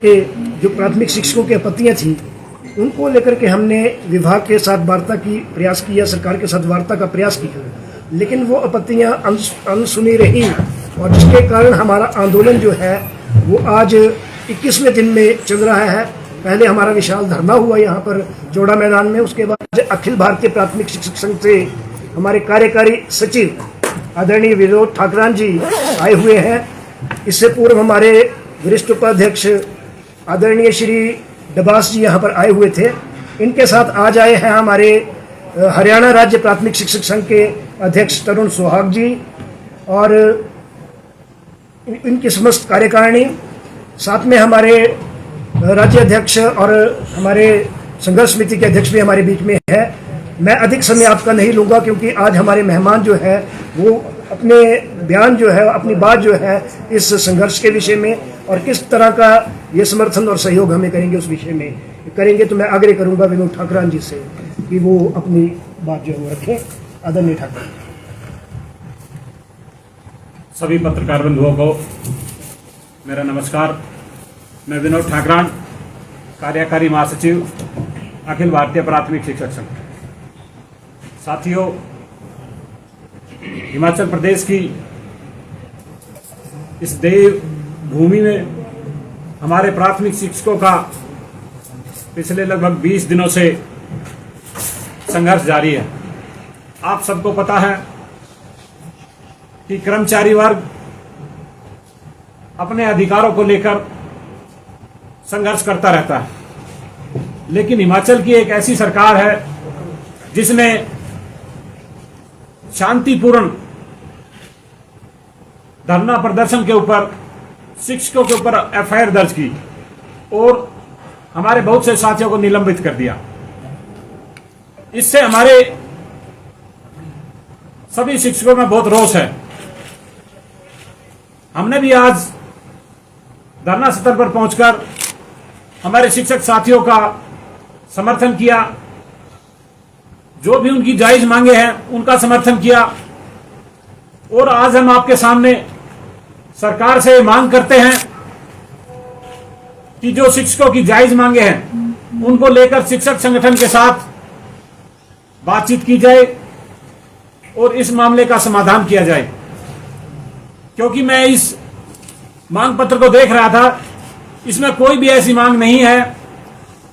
के जो प्राथमिक शिक्षकों की आपत्तियां थी उनको लेकर के हमने विभाग के साथ वार्ता की प्रयास किया, सरकार के साथ वार्ता का प्रयास किया, लेकिन वो आपत्तियां अनसुनी रही और जिसके कारण हमारा आंदोलन जो है वो आज 21वें दिन में चल रहा है। पहले हमारा विशाल धरना हुआ यहाँ पर चौड़ा मैदान में, उसके बाद अखिल भारतीय प्राथमिक शिक्षक संघ से हमारे कार्यकारी सचिव आदरणीय विनोद ठाकरान जी आए हुए हैं। इससे पूर्व हमारे वरिष्ठ उपाध्यक्ष आदरणीय श्री डबास जी यहाँ पर आए हुए थे। इनके साथ आज आए हैं हमारे हरियाणा राज्य प्राथमिक शिक्षक संघ के अध्यक्ष तरुण सुहाग जी और इनकी समस्त कार्यकारिणी, साथ में हमारे राज्य अध्यक्ष और हमारे संघर्ष समिति के अध्यक्ष भी हमारे बीच में है। मैं अधिक समय आपका नहीं लूँगा क्योंकि आज हमारे मेहमान जो है वो अपने बयान जो है, अपनी बात जो है इस संघर्ष के विषय में और किस तरह का ये समर्थन और सहयोग हमें करेंगे उस विषय में करेंगे। तो मैं आग्रह करूंगा विनोद ठाकरान जी से कि वो अपनी बात जो है वो रखें। आदरणीय ठाकरान। सभी पत्रकार बंधुओं को मेरा नमस्कार। मैं विनोद ठाकरान, कार्यकारी महासचिव अखिल भारतीय प्राथमिक शिक्षक संघ। साथियों, हिमाचल प्रदेश की इस देव भूमि में हमारे प्राथमिक शिक्षकों का पिछले लगभग 20 दिनों से संघर्ष जारी है। आप सबको पता है कि कर्मचारी वर्ग अपने अधिकारों को लेकर संघर्ष करता रहता है, लेकिन हिमाचल की एक ऐसी सरकार है जिसने शांतिपूर्ण धरना प्रदर्शन के ऊपर शिक्षकों के ऊपर एफआईआर दर्ज की और हमारे बहुत से साथियों को निलंबित कर दिया। इससे हमारे सभी शिक्षकों में बहुत रोष है। हमने भी आज धरना स्थल पर पहुंचकर हमारे शिक्षक साथियों का समर्थन किया, जो भी उनकी जायज मांगे हैं उनका समर्थन किया और आज हम आपके सामने सरकार से मांग करते हैं कि जो शिक्षकों की जायज मांगे हैं उनको लेकर शिक्षक संगठन के साथ बातचीत की जाए और इस मामले का समाधान किया जाए। क्योंकि मैं इस मांग पत्र को देख रहा था, इसमें कोई भी ऐसी मांग नहीं है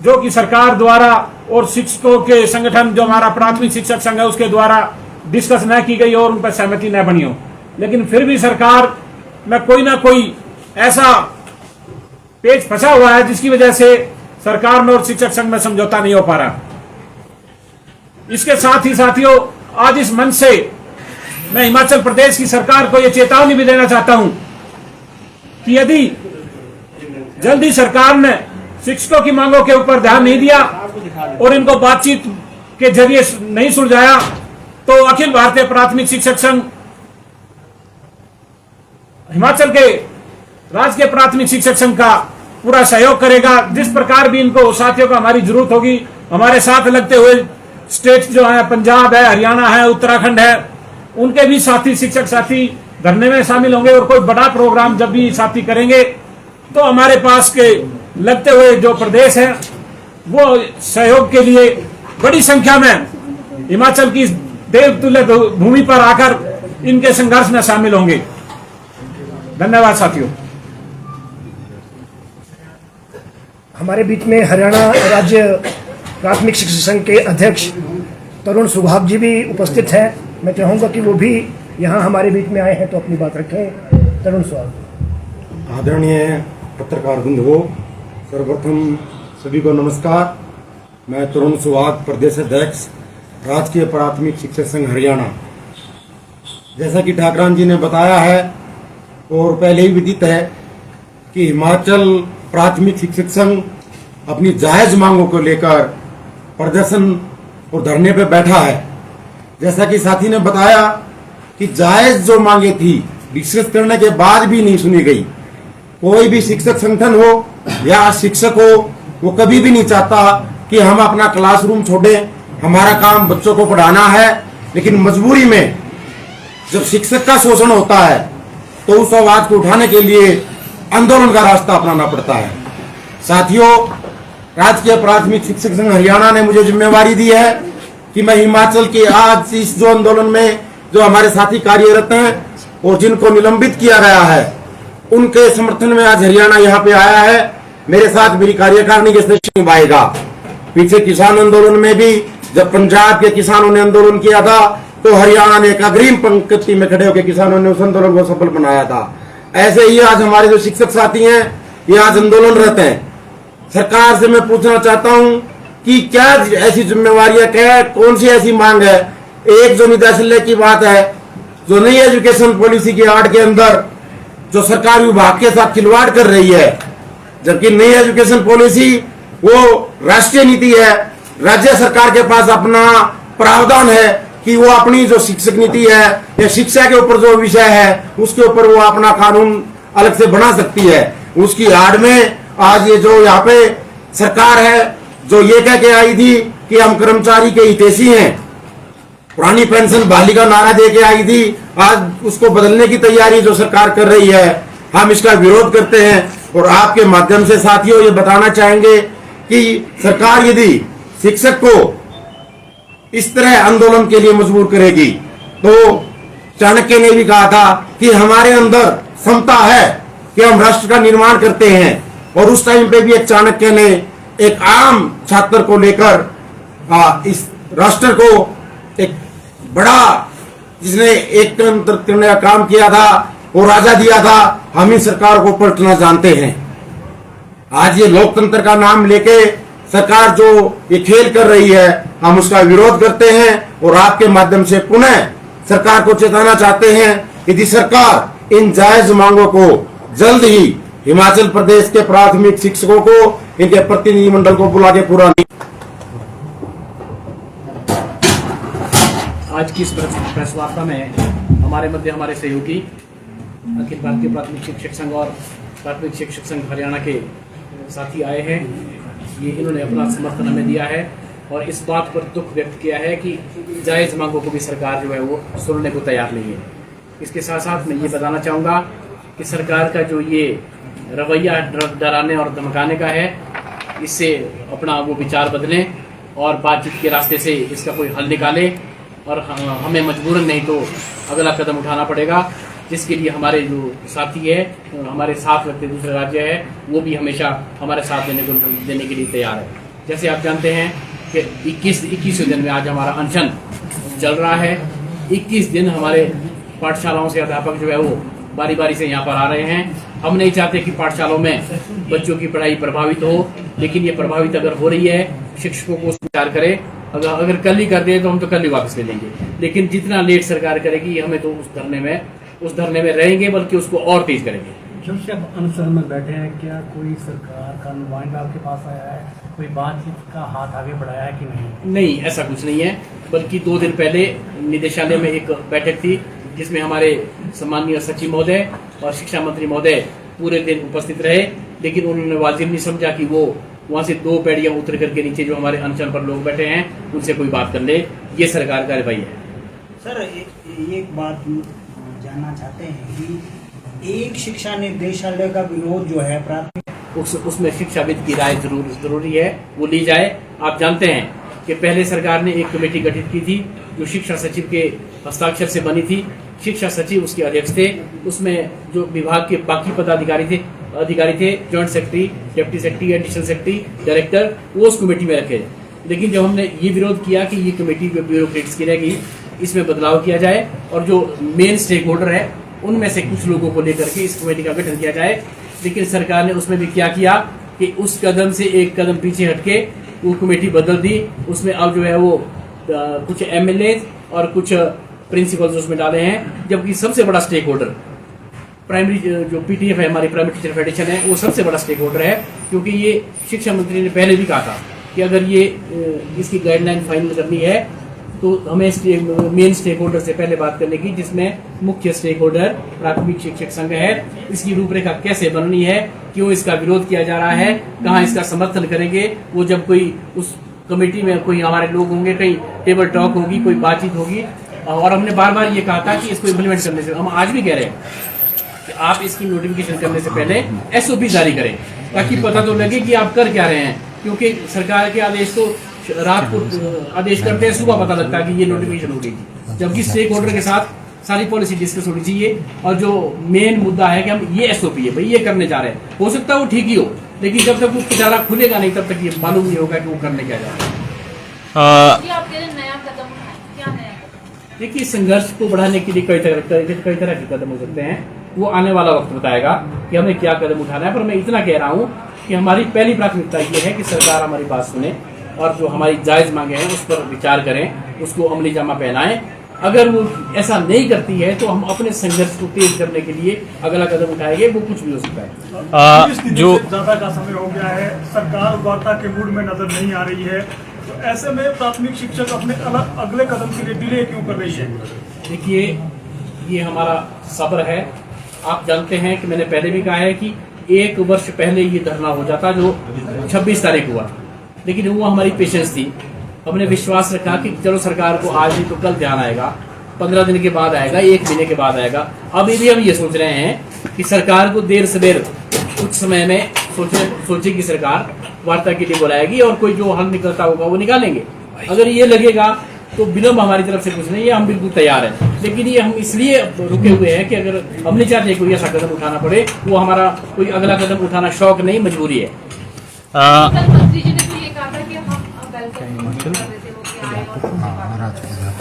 जो कि सरकार द्वारा और शिक्षकों के संगठन जो हमारा प्राथमिक शिक्षक संघ है उसके द्वारा डिस्कस न की गई और उन पर सहमति न बनी हो। लेकिन फिर भी सरकार में कोई ना कोई ऐसा पेच फंसा हुआ है जिसकी वजह से सरकार में और शिक्षक संघ में समझौता नहीं हो पा रहा। इसके साथ ही साथियों, आज इस मंच से मैं हिमाचल प्रदेश की सरकार को यह चेतावनी भी देना चाहता हूं कि यदि जल्दी सरकार ने शिक्षकों की मांगों के ऊपर ध्यान नहीं दिया और इनको बातचीत के जरिए नहीं सुलझाया तो अखिल भारतीय प्राथमिक शिक्षक संघ हिमाचल के राज्य के प्राथमिक शिक्षक संघ का पूरा सहयोग करेगा। जिस प्रकार भी इनको साथियों का हमारी जरूरत होगी, हमारे साथ लगते हुए स्टेट जो है, पंजाब है, हरियाणा है, उत्तराखंड है, उनके भी साथी शिक्षक साथी धरने में शामिल होंगे और कोई बड़ा प्रोग्राम जब भी साथी करेंगे तो हमारे पास के लगते हुए जो प्रदेश है वो सहयोग के लिए बड़ी संख्या में हिमाचल की देवतुल्य भूमि पर आकर इनके संघर्ष में शामिल होंगे। धन्यवाद साथियों। हमारे बीच में हरियाणा राज्य प्राथमिक शिक्षक संघ के अध्यक्ष तरुण सुहाग जी भी उपस्थित हैं। मैं चाहूंगा कि वो भी यहाँ हमारे बीच में आए हैं तो अपनी बात रखें। तरुण सुहाग। आदरणीय पत्रकार बंधुओं, सर्वप्रथम सभी को नमस्कार। मैं तरुण सुहाग, प्रदेश अध्यक्ष राजकीय प्राथमिक शिक्षक संघ हरियाणा। जैसा कि ठाकरान जी ने बताया है और पहले ही विदित है कि हिमाचल प्राथमिक शिक्षक संघ अपनी जायज मांगों को लेकर प्रदर्शन और धरने पर बैठा है। जैसा कि साथी ने बताया कि जायज जो मांगे थी डिस्कस करने के बाद भी नहीं सुनी गई। कोई भी शिक्षक संगठन हो या शिक्षक हो, वो कभी भी नहीं चाहता कि हम अपना क्लासरूम छोड़ें, हमारा काम बच्चों को पढ़ाना है। लेकिन मजबूरी में जब शिक्षक का शोषण होता है तो उस आवाज को उठाने के लिए आंदोलन का रास्ता अपनाना पड़ता है। साथियों, राजकीय प्राथमिक शिक्षक संघ हरियाणा ने मुझे जिम्मेवारी दी है कि मैं हिमाचल के आज इस जो आंदोलन में जो हमारे साथी कार्यरत हैं और जिनको निलंबित किया गया है, उनके समर्थन में आज हरियाणा यहाँ पे आया है। मेरे साथ मेरी कार्यकारिणी के सदस्य निभाएगा। पीछे किसान आंदोलन में भी जब पंजाब के किसानों ने आंदोलन किया था तो हरियाणा ने एक अग्रिम पंक्ति में खड़े होकर किसानों ने उस आंदोलन को सफल बनाया था। ऐसे ही आज हमारे जो शिक्षक साथी हैं ये आज आंदोलनरत हैं। सरकार से मैं पूछना चाहता हूं कि क्या ऐसी जिम्मेवारियां, क्या कौन सी ऐसी मांग है। एक जो निदेशालय की बात है, जो नई एजुकेशन पॉलिसी की आड़ के अंदर जो सरकार विभाग के साथ खिलवाड़ कर रही है, जबकि नई एजुकेशन पॉलिसी वो राष्ट्रीय नीति है। राज्य सरकार के पास अपना प्रावधान है कि वो अपनी जो शिक्षक नीति है या शिक्षा के ऊपर जो विषय है उसके ऊपर वो अपना कानून अलग से बना सकती है। उसकी आड़ में आज ये जो यहाँ पे सरकार है जो ये कह के आई थी कि हम कर्मचारी के हितैषी हैं, पुरानी पेंशन बहाली का नारा दे के आई थी, आज उसको बदलने की तैयारी जो सरकार कर रही है, हम इसका विरोध करते हैं। और आपके माध्यम से साथियों ये बताना चाहेंगे कि सरकार यदि शिक्षक को इस तरह आंदोलन के लिए मजबूर करेगी तो चाणक्य ने भी कहा था कि हमारे अंदर क्षमता है कि हम राष्ट्र का निर्माण करते हैं। और उस टाइम पे भी एक चाणक्य ने एक आम छात्र को लेकर इस राष्ट्र को एक बड़ा, जिसने एक करने का काम किया था और राजा दिया था, हम ही सरकार को पलटना जानते हैं। आज ये लोकतंत्र का नाम लेके सरकार जो ये खेल कर रही है, हम उसका विरोध करते हैं और आपके माध्यम से पुनः सरकार को चेताना चाहते हैं कि यदि सरकार इन जायज मांगों को जल्द ही हिमाचल प्रदेश के प्राथमिक शिक्षकों को इनके प्रतिनिधिमंडल को बुला के पूरा नहीं। आज की इस प्रेस वार्ता में हमारे मध्य हमारे सहयोगी अखिल भारतीय प्राथमिक शिक्षक संघ और प्राथमिक शिक्षक संघ हरियाणा के साथी आए हैं। ये इन्होंने अपना समर्थन हमें दिया है और इस बात पर दुख व्यक्त किया है कि जायज़ मांगों को भी सरकार जो है वो सुनने को तैयार नहीं है। इसके साथ साथ मैं ये बताना चाहूँगा कि सरकार का जो ये रवैया डराने और धमकाने का है, इससे अपना वो विचार बदलें और बातचीत के रास्ते से इसका कोई हल निकालें। और हमें मजबूरन नहीं तो अगला कदम उठाना पड़ेगा, जिसके लिए हमारे जो साथी है, हमारे साथ लगते दूसरे राज्य है, वो भी हमेशा हमारे साथ देने के लिए तैयार है। जैसे आप जानते हैं कि 21वें दिन में आज हमारा अनशन चल रहा है। 21 दिन हमारे पाठशालाओं से अध्यापक जो है वो बारी बारी से यहाँ पर आ रहे हैं। हम नहीं चाहते कि पाठशालाओं में बच्चों की पढ़ाई प्रभावित हो, लेकिन ये प्रभावित अगर हो रही है, शिक्षकों को विचार करें। अगर कल ही कर दे तो हम तो कल ही वापस ले लेंगे, लेकिन जितना लेट सरकार करेगी हमें तो उस धरने में रहेंगे, बल्कि उसको और तेज करेंगे। जब से आप अनशन में बैठे हैं, क्या कोई सरकार का नुमाइंदा आपके पास आया है, कोई बातचीत का हाथ आगे बढ़ाया है कि नहीं? नहीं, ऐसा कुछ नहीं है, बल्कि 2 दिन पहले निदेशालय में एक बैठक थी जिसमें हमारे सम्माननीय सचिव महोदय और शिक्षा मंत्री महोदय पूरे दिन उपस्थित रहे, लेकिन उन्होंने वाजिब नहीं समझा कि वो वहाँ से 2 पैड़ियाँ उतर करके नीचे जो हमारे अनशन पर लोग बैठे हैं उनसे कोई बात कर ले। ये सरकार का रवैया है। सर, एक बात जानना चाहते हैं कि एक शिक्षा निदेशालय का विरोध जो है प्राथमिक उसमें शिक्षाविद की राय जरूरी है, वो ली जाए। आप जानते हैं कि पहले सरकार ने एक कमेटी गठित की थी जो शिक्षा सचिव के हस्ताक्षर से बनी थी। शिक्षा सचिव उसके अध्यक्ष थे। उसमें जो विभाग के बाकी पदाधिकारी थे, joint secretary, deputy secretary, additional secretary, director, वो उस कमेटी में रखे। लेकिन जब हमने ये विरोध किया कि ये कमेटी जो ब्यूरोक्रेट्स की रहेगी, इसमें बदलाव किया जाए और जो मेन स्टेक होल्डर है उनमें से कुछ लोगों को लेकर के इस कमेटी का गठन किया जाए। लेकिन सरकार ने उसमें भी क्या किया कि उस कदम से एक कदम पीछे हटके वो कमेटी बदल दी। उसमें अब जो है वो कुछ एमएलए और कुछ प्रिंसिपल्स उसमें डाले हैं, जबकि सबसे बड़ा स्टेक होल्डर प्राइमरी जो पीटीएफ है, हमारी प्राइमरी टीचर फेडरेशन है, वो सबसे बड़ा स्टेक होल्डर है। क्योंकि ये शिक्षा मंत्री ने पहले भी कहा था कि अगर ये इसकी गाइडलाइन फाइनल करनी है तो हमें मेन स्टेक होल्डर से पहले बात करने की, जिसमें मुख्य स्टेक होल्डर प्राथमिक शिक्षक संघ है। इसकी रूपरेखा कैसे बननी है, क्यों इसका विरोध किया जा रहा है, कहाँ इसका समर्थन करेंगे, वो जब कोई उस कमेटी में कोई हमारे लोग होंगे, कहीं टेबल टॉक होगी, कोई बातचीत होगी। और हमने बार बार ये कहा था कि इसको इम्प्लीमेंट करने से, हम आज भी कह रहे हैं कि आप इसकी नोटिफिकेशन करने से पहले एसओपी जारी करें, ताकि पता तो लगे कि आप कर क्या रहे हैं, क्योंकि सरकार के आदेश तो रात को आदेश करते हैं, सुबह पता लगता है कि ये नोटिफिकेशन हो गई थी, जबकि स्टेक होल्डर के साथ सारी पॉलिसी डिस्कस होनी चाहिए। और जो मेन मुद्दा है कि हम ये एसओपी है भाई ये करने जा रहे हैं, हो सकता है वो ठीक ही हो, लेकिन जब तक वो पिटारा खुलेगा नहीं तब तक ये मालूम नहीं होगा कि वो करने क्या जा रहे हैं। देखिए, संघर्ष को बढ़ाने के लिए कई तरह के कदम हो सकते हैं, वो आने वाला वक्त बताएगा कि हमें क्या कदम उठाना है। पर मैं इतना कह रहा हूँ कि हमारी पहली प्राथमिकता ये है कि सरकार हमारी बात सुने और जो हमारी जायज मांगे हैं उस पर विचार करें, उसको अमली जामा पहनाएं। अगर वो ऐसा नहीं करती है तो हम अपने संघर्ष को तेज करने के लिए अगला कदम उठाएंगे, वो कुछ भी हो सकता है। जो ज्यादा का समय हो गया है, सरकार वार्ता के मूड में नजर नहीं आ रही है, तो ऐसे में प्राथमिक शिक्षक अपने अगले कदम के लिए डिले क्यों कर रही है? देखिए, ये हमारा सब्र है। आप जानते हैं कि मैंने पहले भी कहा है कि 1 वर्ष पहले ये धरना हो जाता जो 26 तारीख हुआ, लेकिन वो हमारी पेशेंस थी। हमने विश्वास रखा कि चलो सरकार को आज नहीं तो कल ध्यान आएगा, 15 दिन के बाद आएगा, 1 महीने के बाद आएगा। अभी भी हम ये सोच रहे हैं कि सरकार को देर सवेर कुछ समय में सोचेगी सरकार, वार्ता के लिए बुलाएगी और कोई जो हल निकलता होगा वो निकालेंगे। अगर ये लगेगा तो विलम्ब हमारी तरफ से कुछ नहीं है, हम बिल्कुल तैयार हैं। लेकिन ये हम इसलिए रुके हुए हैं कि अगर हम नहीं चाहते कोई ऐसा कदम उठाना पड़े, वो हमारा कोई अगला कदम उठाना शौक नहीं, मजबूरी है।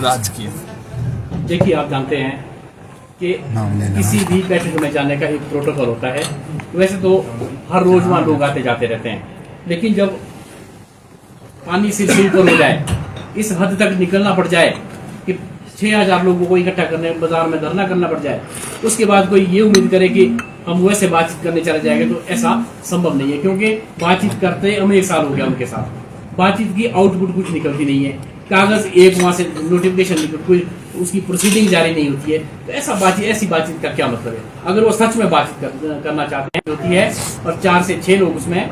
राजकीय देखिए, आप जानते हैं कि किसी भी बैठक में जाने का एक प्रोटोकॉल होता है। वैसे तो हर रोज वहाँ लोग आते जाते रहते हैं, लेकिन जब पानी से ऊपर हो जाए, इस हद तक निकलना पड़ जाए कि 6000 लोगों को इकट्ठा करने बाजार में धरना करना पड़ जाए, उसके बाद कोई ये उम्मीद करे कि हम वैसे बातचीत करने चले जाएंगे, तो ऐसा संभव नहीं है। क्योंकि बातचीत करते हमें 1 साल हो गया उनके साथ, बातचीत की आउटपुट कुछ निकलती नहीं है, कागज एक वहां से नोटिफिकेशन निकल, कोई उसकी प्रोसीडिंग जारी नहीं होती है। तो ऐसी बातचीत का क्या मतलब है? अगर वो सच में बातचीत करना चाहते हैं होती है और 4 से 6 लोग उसमें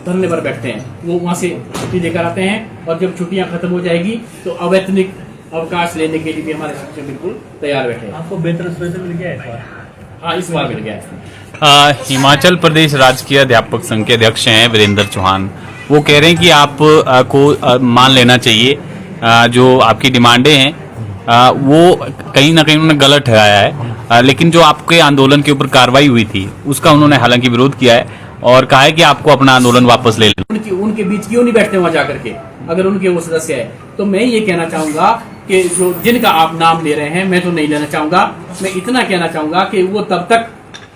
धरने पर बैठते हैं, वो वहां से छुट्टी लेकर आते हैं और जब छुट्टियां खत्म हो जाएगी तो अवैतनिक अवकाश लेने के लिए भी हमारे शिक्षक बिल्कुल तैयार बैठे हैं। आपको बेहतर वेतन मिल गया है? हाँ, इस बार मिल गया है। हिमाचल प्रदेश राजकीय अध्यापक संघ के अध्यक्ष हैं वीरेंद्र चौहान। वो कह रहे हैं कि आप को मान लेना चाहिए जो आपकी डिमांडें हैं वो कहीं ना कहीं उन्होंने गलत ठहराया है, लेकिन जो आपके आंदोलन के ऊपर कार्रवाई हुई थी उसका उन्होंने हालांकि विरोध किया है और कहा है कि आपको अपना आंदोलन वापस ले लेना। उनके बीच क्यों नहीं बैठते वहां जाकर के? अगर उनके वो सदस्य है तो मैं ये कहना चाहूंगा कि जो जिनका आप नाम ले रहे हैं, मैं तो नहीं लेना चाहूंगा। मैं इतना कहना चाहूंगा कि वो तब तक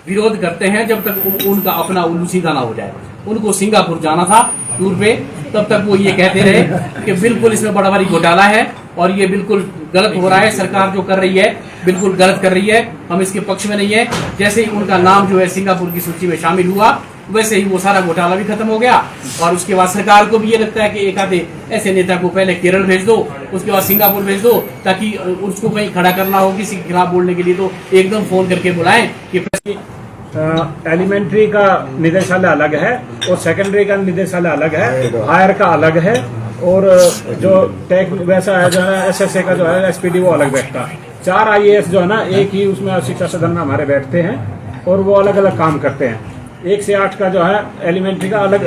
विरोध करते हैं जब तक उनका अपना उल्लू सीधा ना हो जाए। उनको सिंगापुर जाना था टूर पे, तब तक वो ये कहते रहे कि बिल्कुल इसमें बड़ा भारी घोटाला है और ये बिल्कुल गलत हो रहा है, सरकार जो कर रही है बिल्कुल गलत कर रही है, हम इसके पक्ष में नहीं है। जैसे ही उनका नाम जो है सिंगापुर की सूची में शामिल हुआ, वैसे ही वो सारा घोटाला भी खत्म हो गया। और उसके बाद सरकार को भी ये लगता है कि एक आधे ऐसे नेता को पहले केरल भेज दो, उसके बाद सिंगापुर भेज दो, ताकि उसको कहीं खड़ा करना हो किसी के खिलाफ बोलने के लिए तो एकदम फोन करके बुलाएं कि एलिमेंट्री का निदेशालय अलग है और सेकेंडरी का निदेशालय अलग है, हायर का अलग है और जो टेक वैसा है जो है एसएसए का जो है एसपीडी वो अलग बैठता है। 4 आईएएस जो है ना एक ही उसमें शिक्षा सदन में हमारे बैठते हैं और वो अलग अलग काम करते हैं। 1 से 8 का जो है एलिमेंट्री का अलग।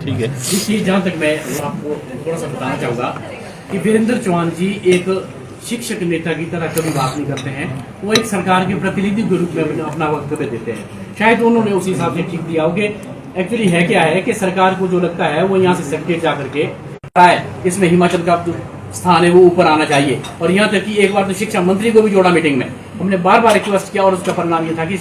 ठीक है, देखिए, जहाँ तक मैं आपको थोड़ा सा बताना चाहूँगा कि वीरेंद्र चौहान जी एक शिक्षक नेता की तरह कभी बात नहीं करते हैं, वो एक सरकार के प्रतिनिधि के रूप में अपना वक्तव्य देते हैं। शायद उन्होंने उसी हिसाब से ठीक दिया हो कि एक्चुअली है क्या है कि सरकार को जो लगता है वो यहाँ से सेक्रेटरी जा करके है, इसमें हिमाचल का जो स्थान है वो ऊपर आना चाहिए। और यहाँ तक कि एक बार तो शिक्षा मंत्री को भी जोड़ा मीटिंग में, हमने बार बार रिक्वेस्ट किया और उसका परिणाम ये था कि